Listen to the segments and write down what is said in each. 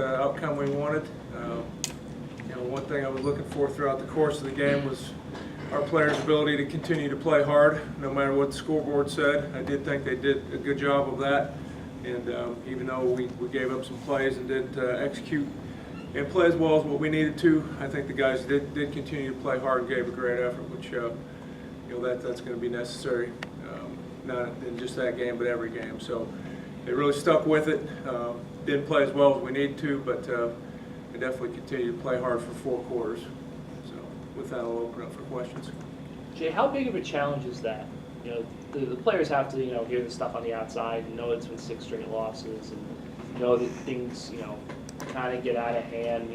outcome we wanted. One thing I was looking for throughout the course of the game was our players' ability to continue to play hard, no matter what the scoreboard said. I did think they did a good job of that, and even though we gave up some plays and didn't execute and play as well as what we needed to, I think the guys did continue to play hard and gave a great effort, which that's going to be necessary, not in just that game, but every game. So they really stuck with it. Didn't play as well as we needed to, but they definitely continued to play hard for 4 quarters. So with that, I'll open up for questions. Jay, how big of a challenge is that? The players have to, hear the stuff on the outside and know it's been 6 straight losses and know that things, kind of get out of hand,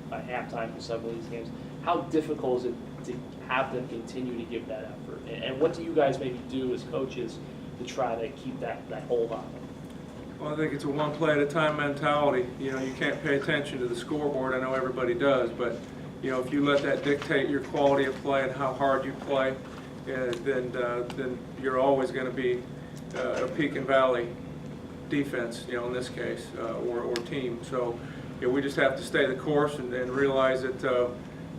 by halftime for some of these games. How difficult is it to have them continue to give that effort? And what do you guys maybe do as coaches to try to keep that hold on them? Well, I think it's a one play at a time mentality. You can't pay attention to the scoreboard. I know everybody does, but if you let that dictate your quality of play and how hard you play, then you're always going to be a peak and valley defense, in this case, or team. So we just have to stay the course and realize that,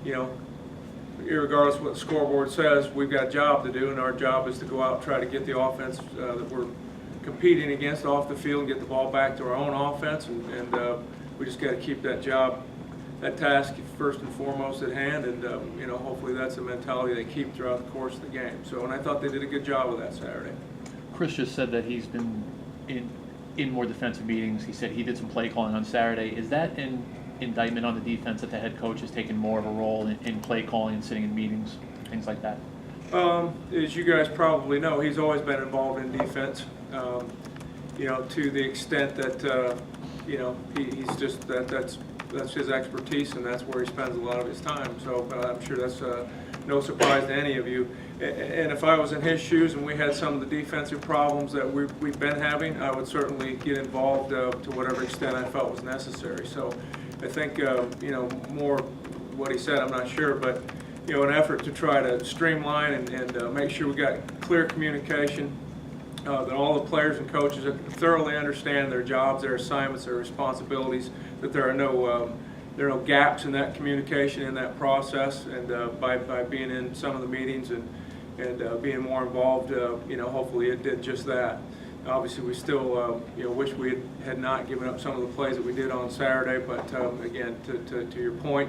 irregardless of what the scoreboard says, we've got a job to do, and our job is to go out and try to get the offense that we're competing against off the field and get the ball back to our own offense, and we just got to keep that task first and foremost at hand, and hopefully that's the mentality they keep throughout the course of the game. So, and I thought they did a good job of that Saturday. Chris just said that he's been in more defensive meetings. He said he did some play calling on Saturday. Is that an indictment on the defense that the head coach has taken more of a role in play calling and sitting in meetings, things like that? As you guys probably know, he's always been involved in defense. To the extent that he's just that's his expertise, and that's where he spends a lot of his time. So I'm sure that's no surprise to any of you. And if I was in his shoes and we had some of the defensive problems that we've been having, I would certainly get involved to whatever extent I felt was necessary. So I think more what he said, I'm not sure, but an effort to try to streamline and make sure we got clear communication, that all the players and coaches thoroughly understand their jobs, their assignments, their responsibilities, that there are no gaps in that communication, in that process, and by being in some of the meetings and being more involved, hopefully it did just that. Obviously, we still wish we had not given up some of the plays that we did on Saturday, but again, to your point,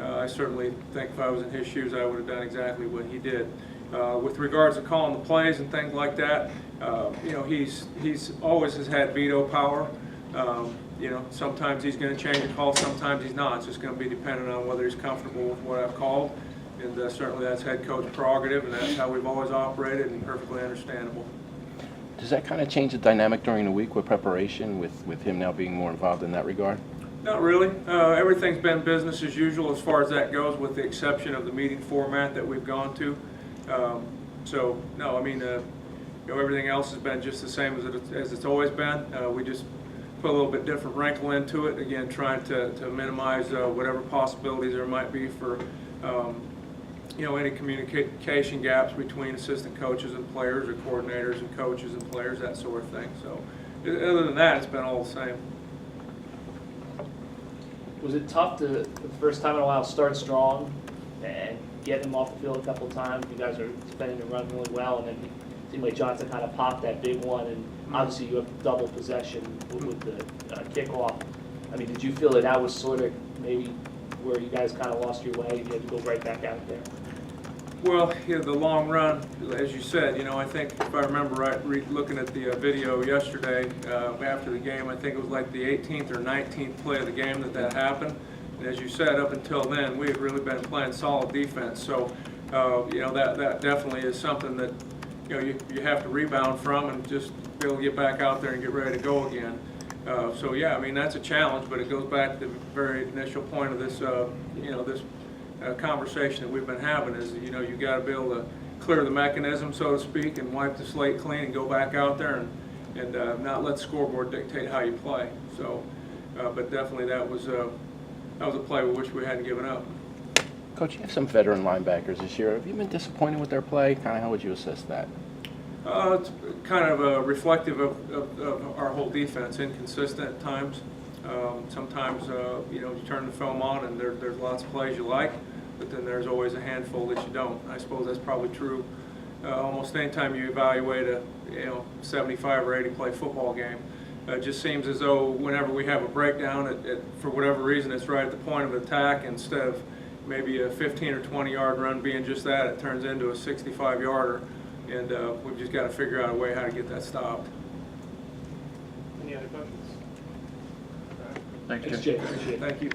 I certainly think if I was in his shoes, I would have done exactly what he did. With regards to calling the plays and things like that, he's always has had veto power. Sometimes he's going to change a call, sometimes he's not. It's just going to be dependent on whether he's comfortable with what I've called, and certainly that's head coach prerogative, and that's how we've always operated, and perfectly understandable. Does that kind of change the dynamic during the week with preparation, with him now being more involved in that regard? Not really. Everything's been business as usual as far as that goes, with the exception of the meeting format that we've gone to. So no, I mean, everything else has been just the same as it's always been. We just put a little bit different wrinkle into it. Again, trying to minimize whatever possibilities there might be for any communication gaps between assistant coaches and players, or coordinators and coaches and players, that sort of thing. So other than that, it's been all the same. Was it tough to, the first time in a while, start strong and get him off the field a couple of times? You guys are defending the run really well, and then it seemed like Johnson kind of popped that big one, and obviously you have double possession with the kickoff. I mean, did you feel that was sort of maybe where you guys kind of lost your way and you had to go right back out there? Well, the long run, as you said, I think if I remember right, looking at the video yesterday after the game, I think it was like the 18th or 19th play of the game that happened. And as you said, up until then, we had really been playing solid defense. So, that definitely is something that, you have to rebound from and just be able to get back out there and get ready to go again. So, yeah, I mean, that's a challenge, but it goes back to the very initial point of this, this conversation that we've been having is, you got to be able to clear the mechanism, so to speak, and wipe the slate clean and go back out there and not let the scoreboard dictate how you play. So, but definitely that was a play we wish we hadn't given up. Coach, you have some veteran linebackers this year. Have you been disappointed with their play? Kind of how would you assess that? It's kind of reflective of our whole defense, inconsistent at times. Sometimes, you know, you turn the film on and there's lots of plays you like, but then there's always a handful that you don't. I suppose that's probably true almost any time you evaluate a, you know, 75 or 80 play football game. It just seems as though whenever we have a breakdown, for whatever reason, it's right at the point of attack. Instead of maybe a 15 or 20 yard run being just that, it turns into a 65 yarder, and we've just got to figure out a way how to get that stopped. Any other questions? Thanks, Thanks, Jay. Jay. Appreciate it. Thank you.